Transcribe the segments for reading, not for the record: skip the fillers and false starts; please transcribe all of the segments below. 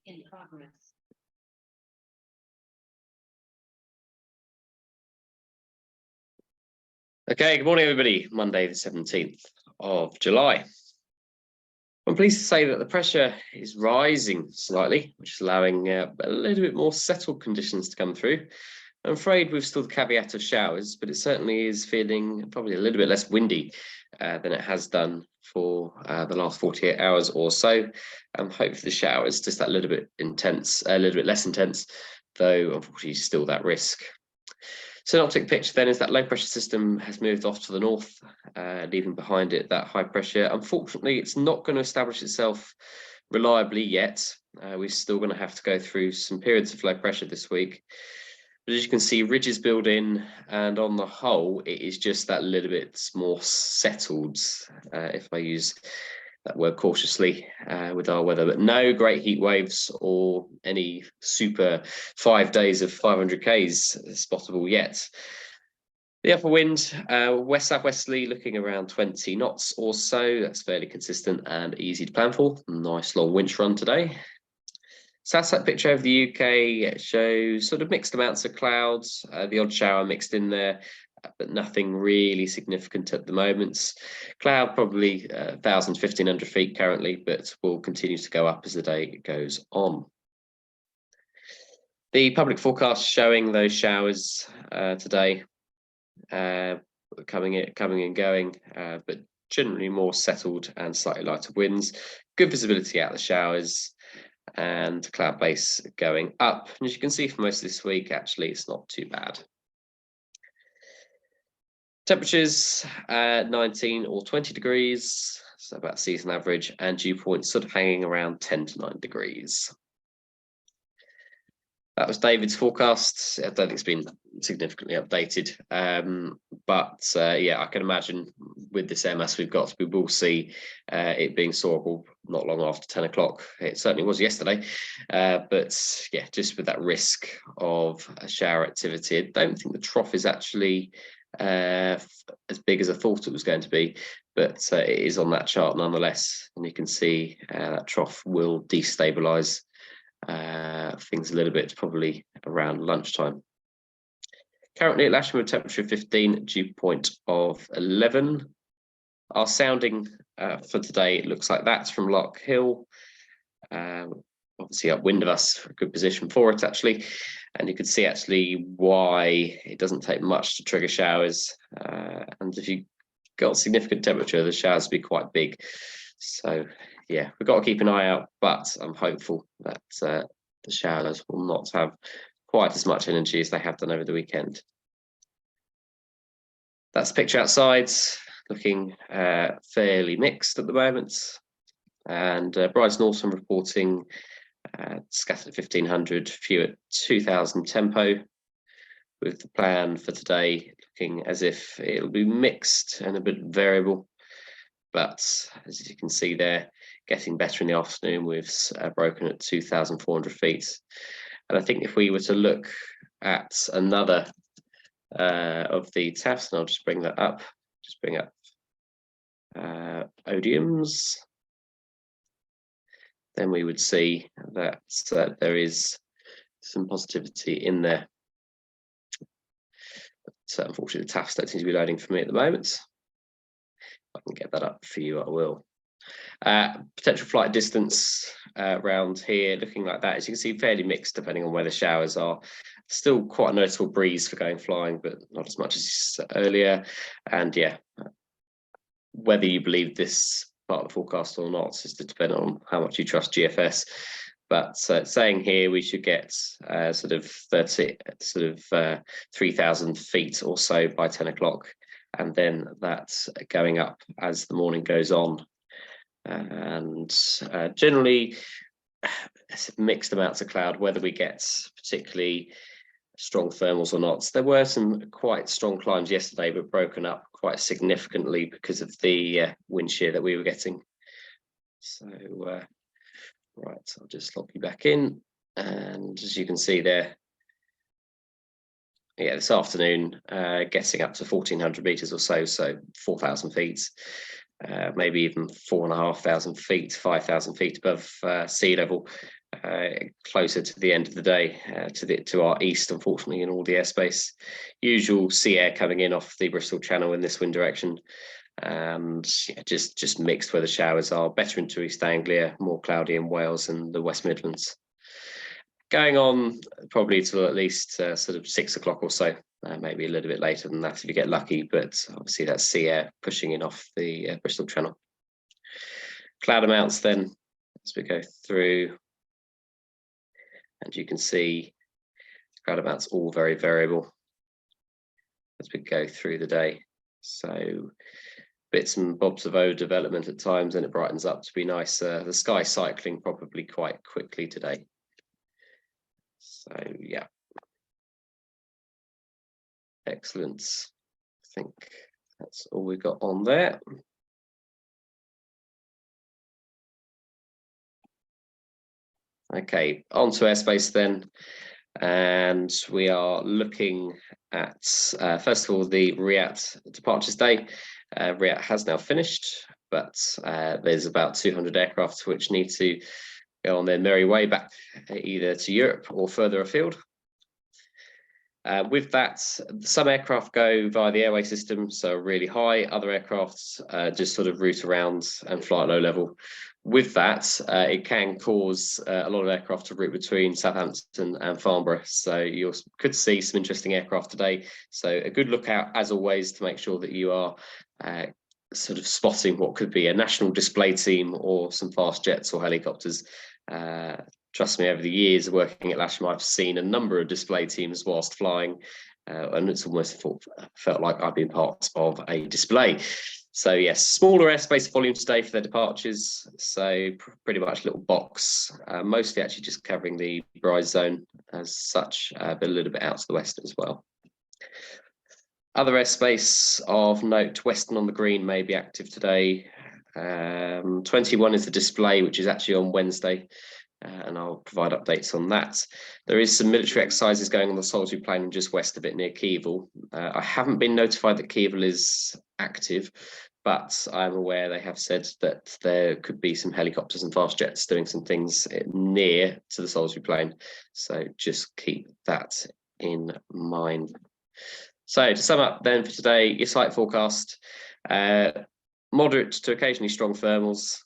in progress. Okay, good morning, everybody. Monday, the 17th of July. I'm pleased to say that the pressure is rising slightly, which is allowing a little bit more settled conditions to come through. I'm afraid we've still the caveat of showers, but it certainly is feeling probably a little bit less windy than it has done for the last 48 hours or so. Hopefully the showers just that little bit intense, a little bit less intense, though unfortunately still that risk. Synoptic picture then is that low pressure system has moved off to the north, leaving behind it that high pressure. Unfortunately, it's not going to establish itself reliably yet. We're still going to have to go through some periods of low pressure this week. But as you can see, ridges build in, and on the whole, it is just that little bit more settled, if I use that word cautiously, with our weather. But no great heat waves or any super 5 days of 500 Ks spottable yet. The upper wind, west-southwesterly, looking around 20 knots or so. That's fairly consistent and easy to plan for. Nice long winch run today. Satellite picture over the UK shows sort of mixed amounts of clouds, the odd shower mixed in there, but nothing really significant at the moment. Cloud probably 1,000 to 1,500 feet currently, but will continue to go up as the day goes on. The public forecast showing those showers today coming and going, but generally more settled and slightly lighter winds. Good visibility out the showers, and cloud base going up. And as you can see for most of this week, actually, it's not too bad. Temperatures 19 or 20 degrees, so about season average, and dew points sort of hanging around 10 to 9 degrees. That was David's forecast. I don't think it's been significantly updated, but yeah, I can imagine with this MS we've got, we will see it being sawable not long after 10 o'clock. It certainly was yesterday, but yeah, just with that risk of a shower activity. I don't think the trough is actually as big as I thought it was going to be, but it is on that chart nonetheless, and you can see that trough will destabilize things a little bit, probably around lunchtime. Currently at Lasham with temperature of 15, dew point of 11. Our sounding for today, it looks like that's from Lark Hill, obviously upwind of us, a good position for it actually, and you can see actually why it doesn't take much to trigger showers, and if you got significant temperature, the showers will be quite big. So yeah, we've got to keep an eye out, but I'm hopeful that the showers will not have quite as much energy as they have done over the weekend. That's the picture outside, looking fairly mixed at the moment. And Brighton Norton reporting scattered at 1,500, few at 2,000 tempo, with the plan for today looking as if it'll be mixed and a bit variable. But as you can see there, getting better in the afternoon. We've broken at 2,400 feet. And I think if we were to look at another of the TAFs, and I'll just bring that up, just bring up odiums, then we would see that there is some positivity in there. But unfortunately, the TAFs don't seem to be loading for me at the moment. If I can get that up for you, I will. Potential flight distance around here, looking like that. As you can see, fairly mixed depending on where the showers are. Still quite a noticeable breeze for going flying, but not as much as earlier. And yeah, whether you believe this part of the forecast or not is to depend on how much you trust GFS. But saying here we should get sort of 3,000 feet or so by 10 o'clock, and then that's going up as the morning goes on. And generally mixed amounts of cloud, whether we get particularly strong thermals or not. There were some quite strong climbs yesterday, but broken up quite significantly because of the wind shear that we were getting. So right, I'll just lock you back in, and as you can see there, yeah, this afternoon getting up to 1,400 meters or so, so 4,000 feet. Maybe even 4,500 feet, 5,000 feet above sea level, closer to the end of the day, to our east, unfortunately, in all the airspace. Usual sea air coming in off the Bristol Channel in this wind direction, and yeah, just mixed weather showers are better into East Anglia, more cloudy in Wales and the West Midlands. Going on probably till at least sort of 6 o'clock or so, maybe a little bit later than that if you get lucky, but obviously that's sea air pushing in off the Bristol Channel. Cloud amounts then, as we go through, and you can see cloud amounts all very variable as we go through the day. So bits and bobs of O development at times, and it brightens up to be nice. The sky cycling probably quite quickly today. So yeah, excellent. I think that's all we've got on there. Okay, on to airspace then. And we are looking at, first of all, the Riyadh departures day. Riyadh has now finished, but there's about 200 aircraft which need to go on their merry way back either to Europe or further afield. With that, some aircraft go via the airway system, so really high. Other aircraft just sort of route around and fly at low level. With that, it can cause a lot of aircraft to route between Southampton and Farnborough. So you could see some interesting aircraft today. So a good lookout, as always, to make sure that you are sort of spotting what could be a national display team or some fast jets or helicopters. Trust me, over the years of working at Lasham, I've seen a number of display teams whilst flying, and it's almost felt like I've been part of a display. So yes, smaller airspace volume today for their departures. So pretty much a little box, mostly actually just covering the Bryce zone as such, but a little bit out to the west as well. Other airspace of note, Western on the green may be active today. 21 is the display, which is actually on Wednesday. And I'll provide updates on that. There is some military exercises going on the Salisbury Plain just west of it near Kieval. I haven't been notified that Kieval is active, but I'm aware they have said that there could be some helicopters and fast jets doing some things near to the Salisbury Plain. So just keep that in mind. So to sum up then for today, your site forecast, moderate to occasionally strong thermals,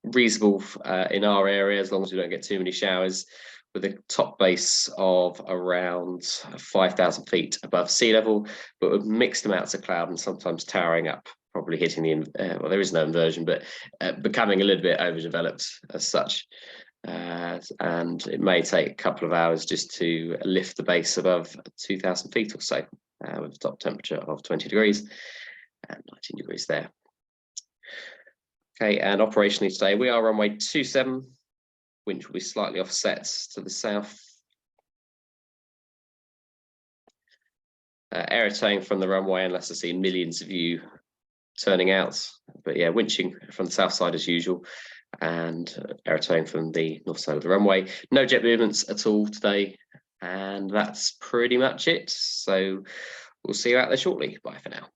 reasonable in our area as long as we don't get too many showers, with a top base of around 5,000 feet above sea level, but with mixed amounts of cloud and sometimes towering up, probably hitting the well, there is no inversion, but becoming a little bit overdeveloped as such. And it may take a couple of hours just to lift the base above 2,000 feet or so, with a top temperature of 20 degrees and 19 degrees there. Okay, and operationally today, we are runway 27, winch will be slightly offset to the south. Aerotowing from the runway, unless I see millions of you turning out. But yeah, winching from the south side as usual, and aerotowing from the north side of the runway. No jet movements at all today, and that's pretty much it. So we'll see you out there shortly. Bye for now.